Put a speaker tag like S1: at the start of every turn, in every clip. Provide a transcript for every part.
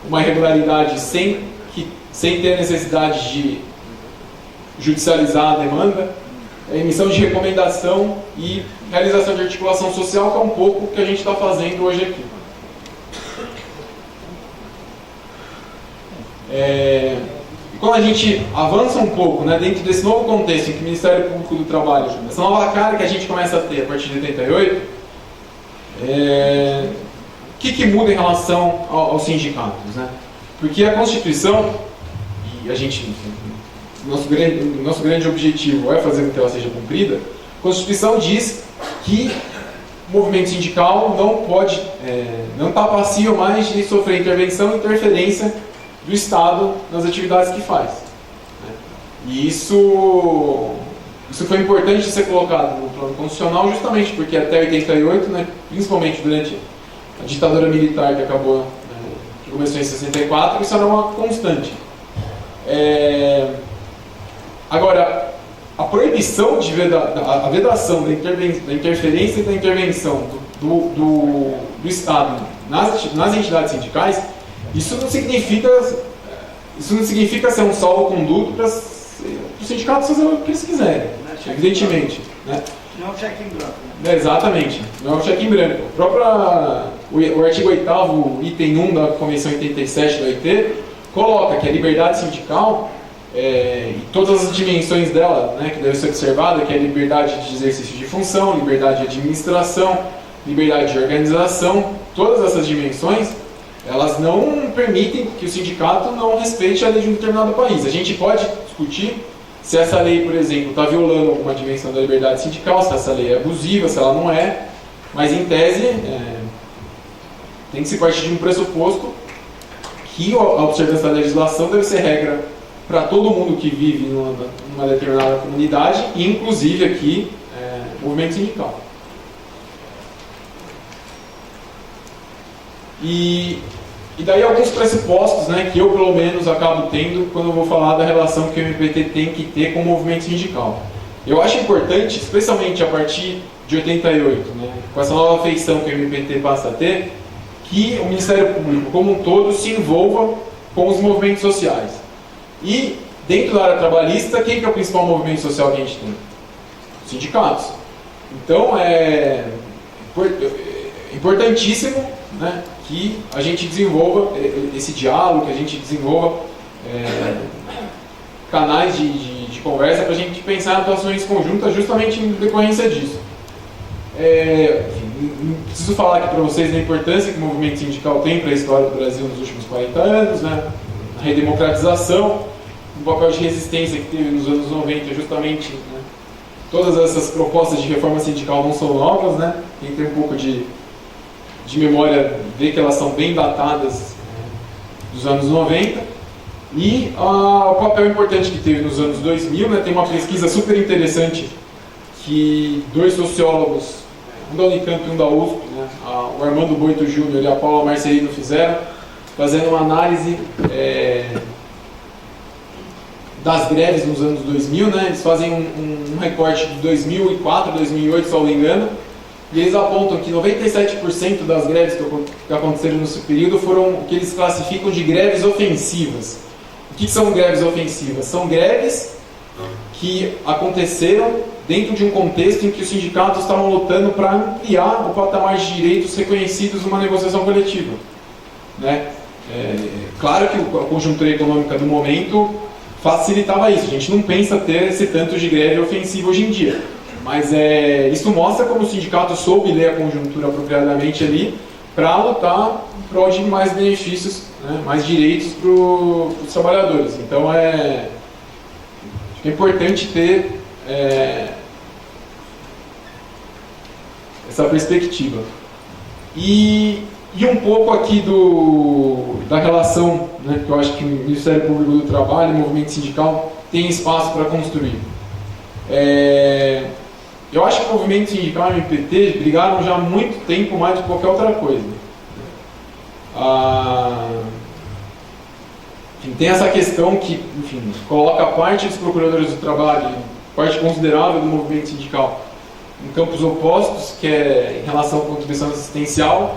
S1: uma irregularidade sem ter a necessidade de judicializar a demanda, emissão de recomendação e realização de articulação social, que é um pouco o que a gente está fazendo hoje aqui. E quando a gente avança um pouco, né, dentro desse novo contexto em que o Ministério Público do Trabalho, essa nova cara que a gente começa a ter a partir de 88, o que muda em relação aos sindicatos, né? Porque a Constituição, e a gente, nosso grande objetivo é fazer com que ela seja cumprida, a Constituição diz que o movimento sindical não pode, não está passível mais de sofrer intervenção e interferência do Estado nas atividades que faz, né? E isso foi importante ser colocado no plano constitucional, justamente porque até 88, né, principalmente durante a ditadura militar que acabou, que começou em 64, isso era uma constante. Agora, a proibição a vedação da interferência e da intervenção do Estado nas entidades sindicais, isso não significa ser um salvo-conduto para os sindicatos fazer o que eles quiserem, evidentemente, né?
S2: Não é um cheque em branco.
S1: Exatamente, não é um cheque em branco. O artigo 8º, item 1 da Convenção 87 da OIT, coloca que a liberdade sindical, e todas as dimensões dela, né, que deve ser observada, que é a liberdade de exercício de função, liberdade de administração, liberdade de organização, todas essas dimensões, elas não permitem que o sindicato não respeite a lei de um determinado país. A gente pode discutir se essa lei, por exemplo, está violando alguma dimensão da liberdade sindical, se essa lei é abusiva, se ela não é, mas em tese tem que se partir de um pressuposto que a observância da legislação deve ser regra para todo mundo que vive numa determinada comunidade, inclusive aqui o movimento sindical. E daí alguns pressupostos, né, que eu pelo menos acabo tendo quando eu vou falar da relação que o MPT tem que ter com o movimento sindical. Eu acho importante, especialmente a partir de 88, né, com essa nova feição que o MPT passa a ter, que o Ministério Público como um todo se envolva com os movimentos sociais. E dentro da área trabalhista, quem que é o principal movimento social que a gente tem? Os sindicatos. Então é importantíssimo, né, que a gente desenvolva esse diálogo, que a gente desenvolva canais de conversa para a gente pensar em atuações conjuntas justamente em decorrência disso. Não preciso falar aqui para vocês da importância que o movimento sindical tem para a história do Brasil nos últimos 40 anos, né? A redemocratização, o papel de resistência que teve nos anos 90, justamente, né? Todas essas propostas de reforma sindical não são novas, né? Quem tem um pouco de memória vê que elas são bem datadas dos anos 90. E o papel importante que teve nos anos 2000, né? Tem uma pesquisa super interessante que dois sociólogos, um da Unicamp e um da USP, né? O Armando Boito Júnior e a Paula Marcelino fizeram, fazendo uma análise das greves nos anos 2000, né? Eles fazem um recorte de 2004, 2008, se não me engano, e eles apontam que 97% das greves que aconteceram nesse período foram o que eles classificam de greves ofensivas. O que são greves ofensivas? São greves que aconteceram dentro de um contexto em que os sindicatos estavam lutando para ampliar o patamar de direitos reconhecidos numa negociação coletiva, né? Claro que a conjuntura econômica do momento facilitava isso. A gente não pensa ter esse tanto de greve ofensiva hoje em dia. Mas isso mostra como o sindicato soube ler a conjuntura apropriadamente ali para lutar em prol de mais benefícios, né, mais direitos para os trabalhadores. Então acho que é importante ter essa perspectiva. E um pouco aqui da relação, né, que eu acho que o Ministério Público do Trabalho e o movimento sindical tem espaço para construir. Eu acho que o movimento sindical e o MPT brigaram já há muito tempo mais do que qualquer outra coisa. Enfim, tem essa questão que, enfim, coloca parte dos procuradores do trabalho, parte considerável do movimento sindical, em campos opostos, que é em relação à contribuição assistencial,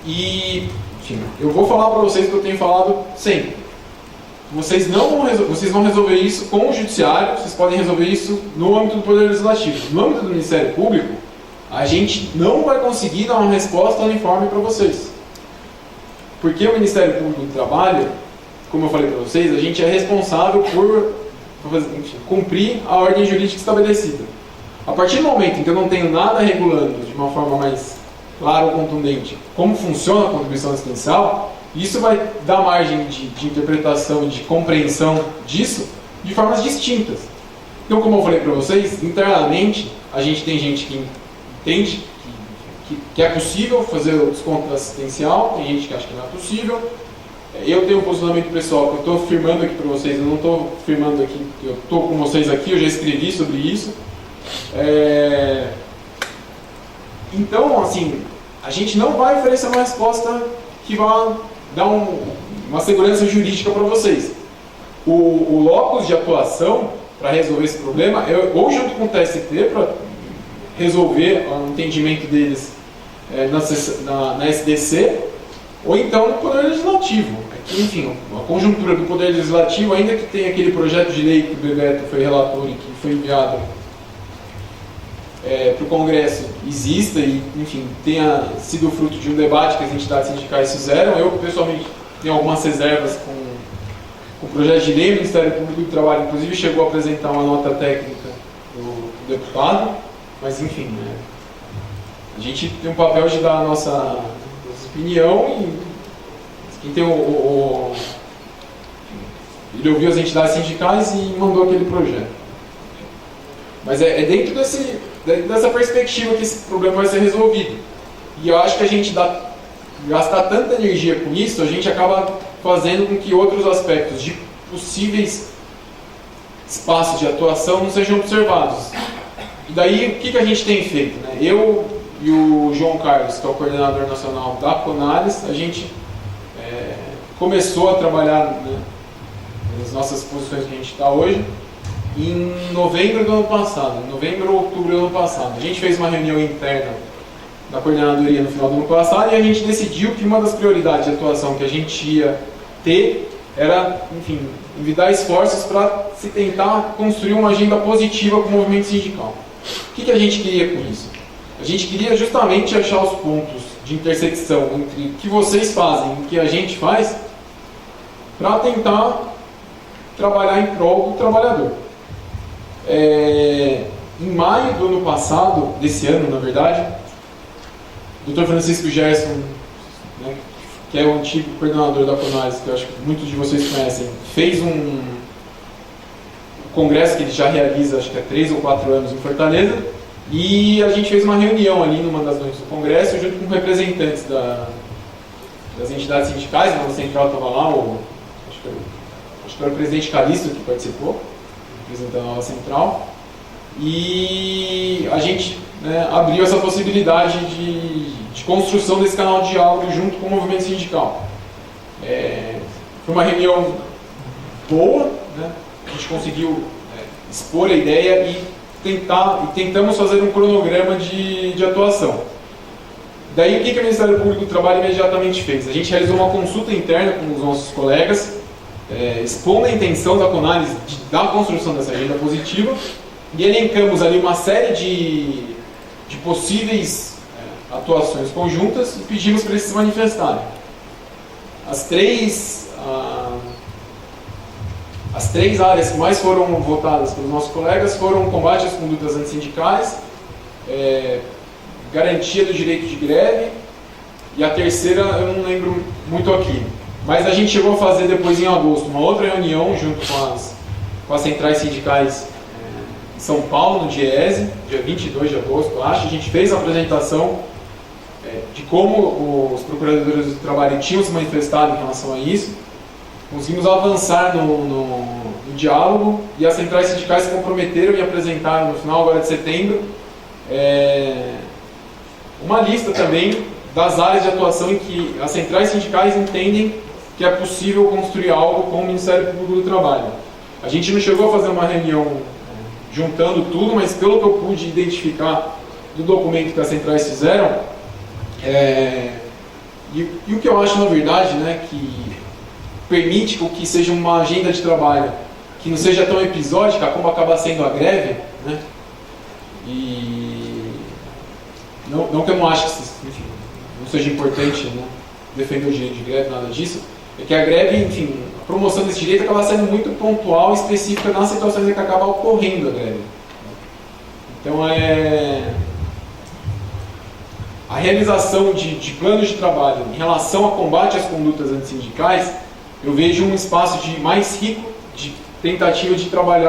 S1: e enfim, eu vou falar para vocês o que eu tenho falado sempre. Vocês vão resolver isso com o Judiciário, vocês podem resolver isso no âmbito do Poder Legislativo. No âmbito do Ministério Público, a gente não vai conseguir dar uma resposta uniforme para vocês. Porque o Ministério Público do Trabalho, como eu falei para vocês, a gente é responsável por cumprir a ordem jurídica estabelecida. A partir do momento em que eu não tenho nada regulando de uma forma mais clara ou contundente como funciona a contribuição assistencial, isso vai dar margem de interpretação e de compreensão disso de formas distintas. Então, como eu falei para vocês, internamente a gente tem gente que entende que é possível fazer o desconto assistencial, tem gente que acha que não é possível. Eu tenho um posicionamento pessoal que eu estou firmando aqui para vocês, eu não estou firmando aqui, porque eu estou com vocês aqui, eu já escrevi sobre isso. Então, assim, a gente não vai oferecer uma resposta que vá dar uma segurança jurídica para vocês. O locus de atuação para resolver esse problema é ou junto com o TST para resolver o entendimento deles na SDC, ou então no Poder Legislativo. Enfim, a conjuntura do Poder Legislativo, ainda que tenha aquele projeto de lei que o Bebeto foi relator e que foi enviado para o Congresso, exista e, enfim, tenha sido fruto de um debate que as entidades sindicais fizeram. Eu, pessoalmente, tenho algumas reservas com o projeto de lei. O Ministério Público do Trabalho, inclusive, chegou a apresentar uma nota técnica do deputado, mas, enfim, a gente tem um papel de dar a nossa opinião e quem tem ele ouviu as entidades sindicais e mandou aquele projeto. Mas é dentro dessa perspectiva que esse problema vai ser resolvido. E eu acho que a gente gastar tanta energia com isso, a gente acaba fazendo com que outros aspectos de possíveis espaços de atuação não sejam observados. E daí, o que a gente tem feito? Né? Eu e o João Carlos, que é o coordenador nacional da CONALES, a gente começou a trabalhar, né, nas nossas posições que a gente está hoje, em novembro do ano passado, em novembro ou outubro do ano passado. A gente fez uma reunião interna da coordenadoria no final do ano passado e a gente decidiu que uma das prioridades de atuação que a gente ia ter era, enfim, envidar esforços para se tentar construir uma agenda positiva com o movimento sindical. O que a gente queria com isso? A gente queria justamente achar os pontos de intersecção entre o que vocês fazem e o que a gente faz para tentar trabalhar em prol do trabalhador. Em maio do ano passado, desse ano, na verdade, o Dr. Francisco Gerson, né, que é o antigo coordenador da CONALES, que eu acho que muitos de vocês conhecem, fez um congresso que ele já realiza, acho que há 3 ou 4 anos em Fortaleza, e a gente fez uma reunião ali numa das noites do congresso, junto com representantes das entidades sindicais. Na central estava lá, acho que era o presidente Calixto que participou, representando a nova central, e a gente, né, abriu essa possibilidade de construção desse canal de diálogo junto com o movimento sindical. Foi uma reunião boa, né? A gente conseguiu expor a ideia e tentamos fazer um cronograma de atuação. Daí, o que o Ministério Público do Trabalho imediatamente fez? A gente realizou uma consulta interna com os nossos colegas, expondo a intenção da CONALES da construção dessa agenda positiva, e elencamos ali uma série de possíveis atuações conjuntas e pedimos para eles se manifestarem. As três áreas que mais foram votadas pelos nossos colegas foram combate às condutas antissindicais, garantia do direito de greve, e a terceira eu não lembro muito aqui. Mas a gente chegou a fazer depois, em agosto, uma outra reunião junto com as centrais sindicais em São Paulo, no DIEESE, dia 22 de agosto, acho. A gente fez a apresentação de como os procuradores do trabalho tinham se manifestado em relação a isso. Conseguimos avançar no diálogo e as centrais sindicais se comprometeram e apresentaram no final agora de setembro uma lista também das áreas de atuação em que as centrais sindicais entendem que é possível construir algo com o Ministério Público do Trabalho. A gente não chegou a fazer uma reunião juntando tudo, mas pelo que eu pude identificar do documento que as centrais fizeram, E o que eu acho, na verdade, né, que permite que seja uma agenda de trabalho que não seja tão episódica como acaba sendo a greve, né? E não que eu não acho que enfim, não seja importante, né, defender o direito de greve, nada disso, é que a greve, enfim, a promoção desse direito acaba sendo muito pontual e específica nas situações em que acaba ocorrendo a greve. Então, a realização de planos de trabalho em relação ao combate às condutas antissindicais, eu vejo um espaço mais rico de tentativa de trabalho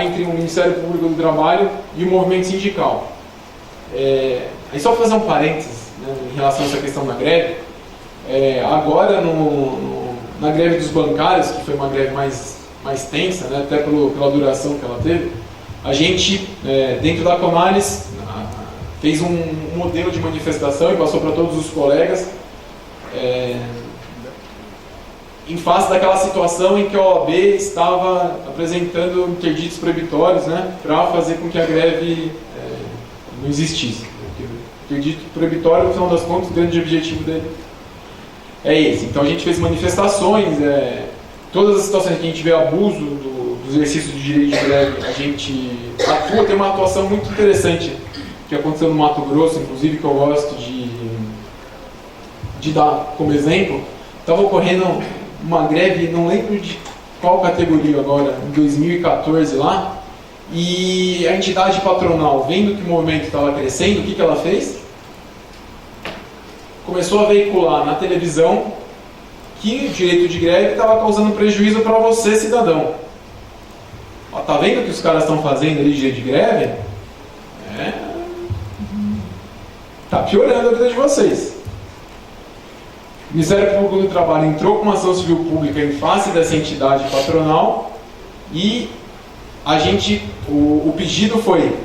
S1: entre o Ministério Público do Trabalho e o movimento sindical. Aí só para fazer um parênteses, né, em relação a essa questão da greve, agora na greve dos bancários, que foi uma greve mais tensa, né, até pela duração que ela teve, a gente, dentro da Conalis, fez um modelo de manifestação e passou para todos os colegas, em face daquela situação em que a OAB estava apresentando interditos proibitórios, né, para fazer com que a greve não existisse. O interdito proibitório, no final das contas, o grande objetivo dele é esse. Então a gente fez manifestações, todas as situações que a gente vê abuso do exercício do direito de greve, a gente atua. Tem uma atuação muito interessante que aconteceu no Mato Grosso, inclusive, que eu gosto de dar como exemplo. Estava ocorrendo uma greve, não lembro de qual categoria agora, em 2014 lá, e a entidade patronal, vendo que o movimento estava crescendo, o que ela fez? Começou a veicular na televisão que o direito de greve estava causando prejuízo para você, cidadão. Ó, tá vendo o que os caras estão fazendo ali de direito de greve? Tá piorando a vida de vocês. O Ministério Público do Trabalho entrou com uma ação civil pública em face dessa entidade patronal e o pedido foi: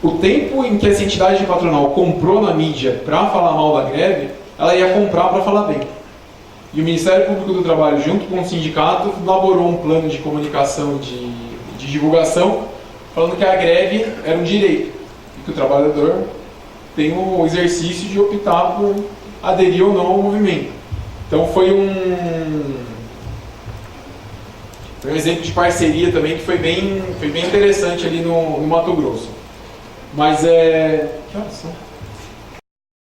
S1: o tempo em que essa entidade patronal comprou na mídia para falar mal da greve, ela ia comprar para falar bem. E o Ministério Público do Trabalho, junto com o sindicato, elaborou um plano de comunicação, de divulgação, falando que a greve era um direito e que o trabalhador tem o exercício de optar por aderir ou não ao movimento. Então foi um exemplo de parceria também que foi bem interessante ali no Mato Grosso. Mas que horas são?